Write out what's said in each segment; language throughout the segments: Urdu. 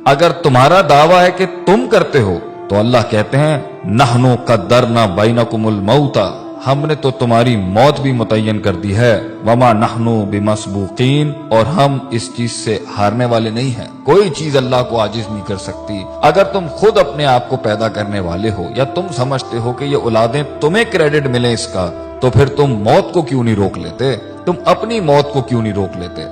اگر تمہارا دعویٰ ہے کہ تم کرتے ہو تو اللہ کہتے ہیں نحنو قدرنا بینکم الموت، ہم نے تو تمہاری موت بھی متعین کر دی ہے، وما نحنو بمسبوقین، اور ہم اس چیز سے ہارنے والے نہیں ہیں، کوئی چیز اللہ کو عاجز نہیں کر سکتی۔ اگر تم خود اپنے آپ کو پیدا کرنے والے ہو یا تم سمجھتے ہو کہ یہ اولادیں تمہیں کریڈٹ ملے اس کا، تو پھر تم موت کو کیوں نہیں روک لیتے؟ تم اپنی موت کو کیوں نہیں روک لیتے؟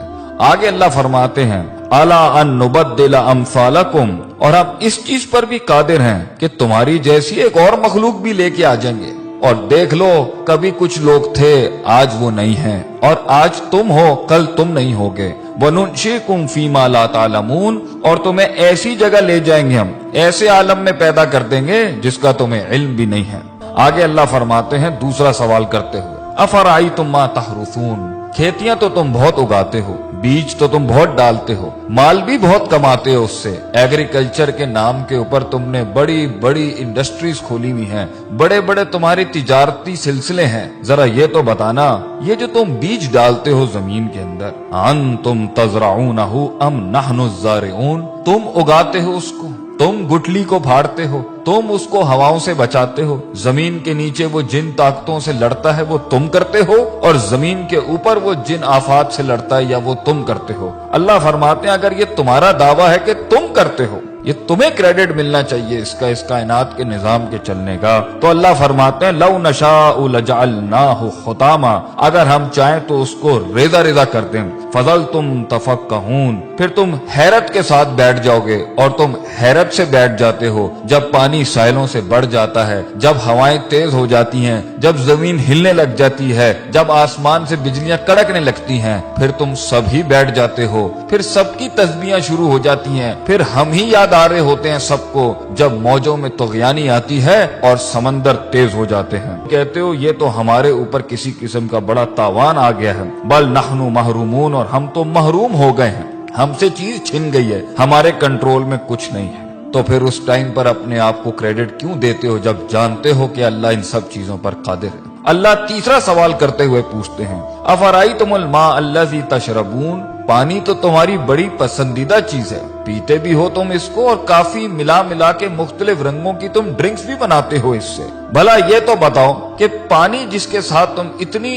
آگے اللہ فرماتے ہیں الا ان نبدل امثالکم، اور ہم اس چیز پر بھی قادر ہیں کہ تمہاری جیسی ایک اور مخلوق بھی لے کے آ جائیں گے، اور دیکھ لو کبھی کچھ لوگ تھے آج وہ نہیں ہیں، اور آج تم ہو کل تم نہیں ہوگے، وَنُنْشِئْكُمْ فِي مَا لَا تَعْلَمُونَ، اور تمہیں ایسی جگہ لے جائیں گے، ہم ایسے عالم میں پیدا کر دیں گے جس کا تمہیں علم بھی نہیں ہے۔ آگے اللہ فرماتے ہیں دوسرا سوال کرتے ہوئے افرأیتم ما تحرثون، کھیتیاں تو تم بہت اگاتے ہو، بیج تو تم بہت ڈالتے ہو، مال بھی بہت کماتے ہو اس سے، ایگریکلچر کے نام کے اوپر تم نے بڑی بڑی انڈسٹریز کھولی ہوئی ہیں، بڑے بڑے تمہارے تجارتی سلسلے ہیں، ذرا یہ تو بتانا یہ جو تم بیج ڈالتے ہو زمین کے اندر، انتم تزرعونہ ام نحن الزارعون، تم اگاتے ہو اس کو، تم گٹلی کو پھاڑتے ہو، تم اس کو ہواؤں سے بچاتے ہو، زمین کے نیچے وہ جن طاقتوں سے لڑتا ہے وہ تم کرتے ہو، اور زمین کے اوپر وہ جن آفات سے لڑتا ہے یا وہ تم کرتے ہو۔ اللہ فرماتے ہیں اگر یہ تمہارا دعویٰ ہے کہ تم کرتے ہو، یہ تمہیں کریڈٹ ملنا چاہیے اس کائنات کے نظام کے چلنے کا، تو اللہ فرماتے ہیں لو نشاء لجعلناہ حطاما، اگر ہم چاہیں تو اس کو ریزہ ریزہ کر دیں، فظلتم تفکہون، پھر تم حیرت کے ساتھ بیٹھ جاؤ گے، اور تم حیرت سے بیٹھ جاتے ہو جب پانی ساحلوں سے بڑھ جاتا ہے، جب ہوائیں تیز ہو جاتی ہیں، جب زمین ہلنے لگ جاتی ہے، جب آسمان سے بجلیاں کڑکنے لگتی ہیں، پھر تم سب ہی بیٹھ جاتے ہو، پھر سب کی تسبیحاں شروع ہو جاتی ہیں، پھر ہم ہی یاد آ رہے ہوتے ہیں سب کو جب موجوں میں طغیانی آتی ہے اور سمندر تیز ہو جاتے ہیں، کہتے ہو یہ تو ہمارے اوپر کسی قسم کا بڑا تاوان آ گیا ہے، بل نحن محرومون، اور ہم تو محروم ہو گئے ہیں، ہم سے چیز چھن گئی ہے، ہمارے کنٹرول میں کچھ نہیں ہے۔ تو پھر اس ٹائم پر اپنے آپ کو کریڈٹ کیوں دیتے ہو جب جانتے ہو کہ اللہ ان سب چیزوں پر قادر ہے؟ اللہ تیسرا سوال کرتے ہوئے پوچھتے ہیں افرأیتم الماء الذی تشربون، پانی تو تمہاری بڑی پسندیدہ چیز ہے، پیتے بھی ہو تم اس کو، اور کافی ملا ملا کے مختلف رنگوں کی تم ڈرنکس بھی بناتے ہو اس سے، بھلا یہ تو بتاؤ کہ پانی جس کے ساتھ تم اتنی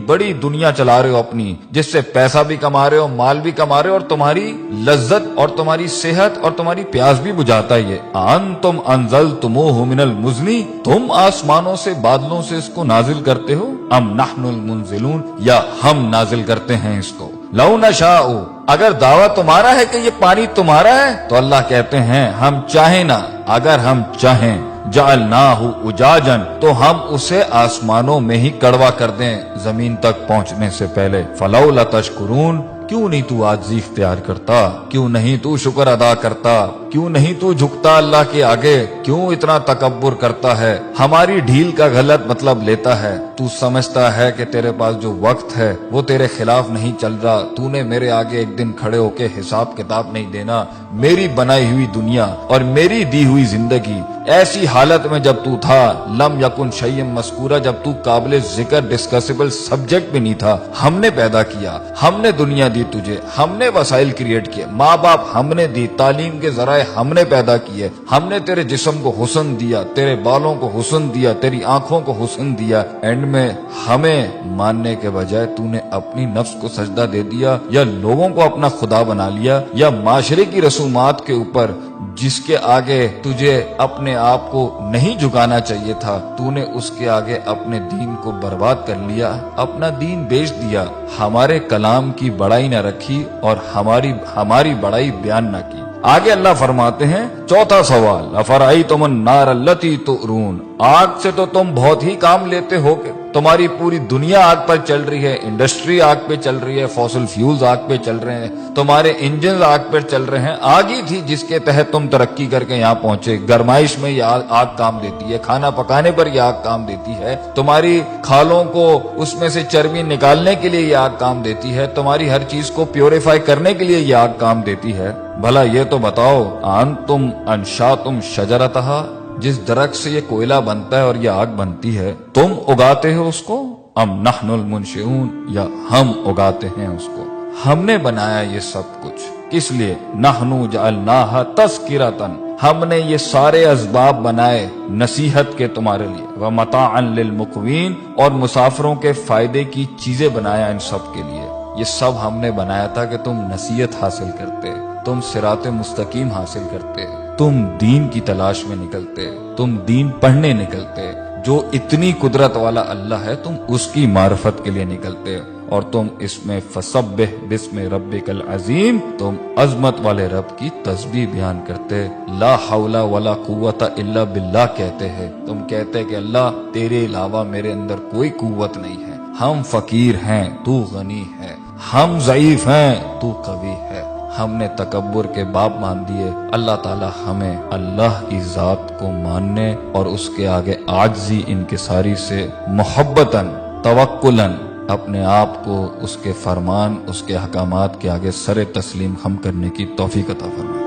بڑی دنیا چلا رہے ہو اپنی، جس سے پیسہ بھی کما رہے ہو، مال بھی کما رہے ہو، اور تمہاری لذت اور تمہاری صحت اور تمہاری پیاس بھی بجھاتا ہے، یہ انتم انزلتموہ من المزن، تم آسمانوں سے بادلوں سے اس کو نازل کرتے ہو، ام نحن المنزلون، یا ہم نازل کرتے ہیں اس کو، لو نشاء، اگر دعویٰ تمہارا ہے کہ یہ پانی تمہارا ہے تو اللہ کہتے ہیں ہم چاہیں نا، اگر ہم چاہیں جعلناہ اجاجا، تو ہم اسے آسمانوں میں ہی کڑوا کر دیں زمین تک پہنچنے سے پہلے، فلولا تشکرون، کیوں نہیں تو عاجزی اختیار کرتا، کیوں نہیں تو شکر ادا کرتا، کیوں نہیں تو جھکتا اللہ کے آگے، کیوں اتنا تکبر کرتا ہے، ہماری ڈھیل کا غلط مطلب لیتا ہے، تو سمجھتا ہے کہ تیرے پاس جو وقت ہے وہ تیرے خلاف نہیں چل رہا، تو نے میرے آگے ایک دن کھڑے ہو کے حساب کتاب نہیں دینا، میری بنائی ہوئی دنیا اور میری دی ہوئی زندگی ایسی حالت میں جب تو تھا، لم یکن شیئا مذکورا، جب تو قابل ذکر ڈسکسیبل سبجیکٹ بھی نہیں تھا، ہم نے پیدا کیا، ہم نے دنیا دی تجھے، ہم نے وسائل کریٹ کیے، ماں باپ ہم نے دی، تعلیم کے ذرائع ہم نے پیدا کیے، ہم نے تیرے جسم کو حسن دیا، تیرے بالوں کو حسن دیا، تیری آنکھوں کو حسن دیا، اینڈ میں ہمیں ماننے کے بجائے تو نے اپنی نفس کو سجدہ دے دیا، یا لوگوں کو اپنا خدا بنا لیا، یا معاشرے کی رسومات کے اوپر جس کے آگے تجھے اپنے آپ کو نہیں جھکانا چاہیے تھا، تو نے اس کے آگے اپنے دین کو برباد کر لیا، اپنا دین بیچ دیا، ہمارے کلام کی بڑائی نہ رکھی اور ہماری بڑائی بیان نہ کی۔ آگے اللہ فرماتے ہیں چوتھا سوال افرأیتم النار التی تؤرون، آگ سے تو تم بہت ہی کام لیتے ہو کہ تمہاری پوری دنیا آگ پر چل رہی ہے، انڈسٹری آگ پہ چل رہی ہے، فوسل فیولز آگ پہ چل رہے ہیں، تمہارے انجنز آگ پہ چل رہے ہیں، آگ ہی تھی جس کے تحت تم ترقی کر کے یہاں پہنچے، گرمائش میں یہ آگ کام دیتی ہے، کھانا پکانے پر یہ آگ کام دیتی ہے، تمہاری کھالوں کو اس میں سے چربی نکالنے کے لیے یہ آگ کام دیتی ہے، تمہاری ہر چیز کو پیوریفائی کرنے کے لیے یہ آگ کام دیتی ہے، بھلا یہ تو بتاؤ انتم انشاتم شجرتہا، جس درخت سے یہ کوئلہ بنتا ہے اور یہ آگ بنتی ہے تم اگاتے ہو اس کو، ام نحن المنشئون، یا ہم اگاتے ہیں اس کو، ہم نے بنایا یہ سب کچھ، کس لیے؟ نحنو جعلناہا تذکرۃ، ہم نے یہ سارے اسباب بنائے نصیحت کے تمہارے لیے، ومتاعا للمقوین، اور مسافروں کے فائدے کی چیزیں بنایا ان سب کے لیے۔ یہ سب ہم نے بنایا تھا کہ تم نصیحت حاصل کرتے، تم صراط مستقیم حاصل کرتے، تم دین کی تلاش میں نکلتے، تم دین پڑھنے نکلتے۔ جو اتنی قدرت والا اللہ ہے تم اس کی معرفت کے لیے نکلتے، اور تم اس میں فسبح بسم ربک العظیم، تم عظمت والے رب کی تسبیح بیان کرتے، لا حول ولا قوت الا باللہ کہتے ہیں۔ تم کہتے کہ اللہ تیرے علاوہ میرے اندر کوئی قوت نہیں ہے، ہم فقیر ہیں تو غنی ہے، ہم ضعیف ہیں تو قوی ہے۔ ہم نے تکبر کے باب مان دیے، اللہ تعالی ہمیں اللہ کی ذات کو ماننے اور اس کے آگے عاجزی انکساری سے محبتاً توکلاً اپنے آپ کو اس کے فرمان، اس کے احکامات کے آگے سر تسلیم خم کرنے کی توفیق عطا فرمائے۔